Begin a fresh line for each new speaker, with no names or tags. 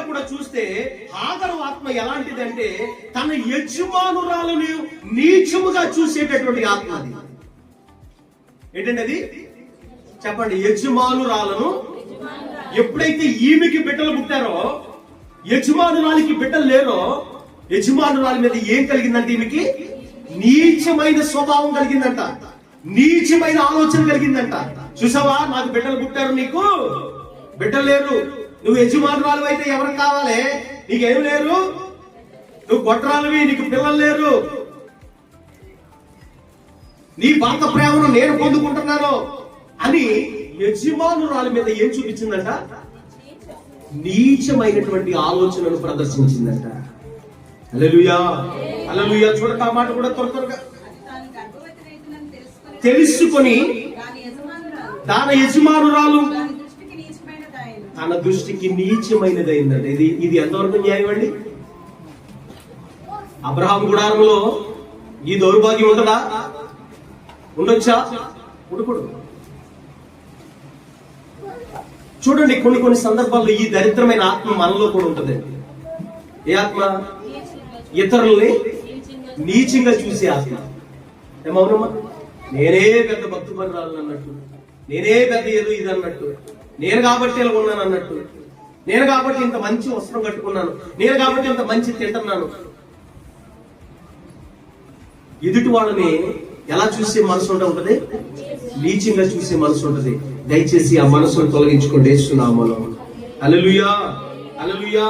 కూడా చూస్తే హాగరు ఆత్మ ఎలాంటిదంటే తన యజమానురాలను నీచముగా చూసేటటువంటి ఆత్మ. అది ఏంటంటే అది చెప్పండి. యజమానురాలను ఎప్పుడైతే ఈమెకి బిడ్డలు పుట్టారో, యజమానురాలికి బిడ్డలు లేరో, యజమానురాలి మీద ఏం కలిగిందంటే ఈమెకి నీచమైన స్వభావం కలిగిందంట, నీచమైన ఆలోచన కలిగిందంట. చూసావా, నాకు బిడ్డలు పుట్టారు, నీకు బిడ్డలు లేరు, నువ్వు యజమానురాలు అయితే ఎవరికి కావాలి, నీకేం లేరు, నువ్వు గొడ్రాలువి, నీకు పిల్లలు లేరు, నీ భర్త ప్రేమను నేను పొందుకుంటున్నాను అని యజమానురాలి మీద ఏం చూపించిందంట? నీచమైనటువంటి ఆలోచనను ప్రదర్శించిందంట. హల్లెలూయా, హల్లెలూయా. చూడక ఆ మాట కూడా త్వరగా తెలుసుకొని తన యజమానురాలు తన దృష్టికి నీచమైనదైందంట. ఇది ఎంతవరకు న్యాయం అండి? అబ్రహాం గుడారంలో ఈ దౌర్భాగ్యం ఉంటుందా? ఉండొచ్చా? ఉండకూడదు. చూడండి, కొన్ని సందర్భాల్లో ఈ దరిద్రమైన ఆత్మ మనలో కూడా ఉంటుంది. ఏ ఆత్మ? ఇతరుల్ని నీచంగా చూసే ఆత్మ. ఏమవునమ్మా? నేనే పెద్ద భక్తి పరురాలను అన్నట్టు, నేనే పెద్ద ఏదో ఇది అన్నట్టు, నేను కాబట్టి ఇలా ఉన్నాను అన్నట్టు, నేను కాబట్టి ఇంత మంచి వస్త్రం కట్టుకున్నాను, నేను కాబట్టి ఇంత మంచి తింటున్నాను. ఎదుటి వాళ్ళని ఎలా చూసే మనసు ఉంటది? నీచంగా చూసే మనసు ఉంటది. దయచేసి ఆ మనసును తొలగించుకోండి యేసు నామములో. హల్లెలూయా, హల్లెలూయా.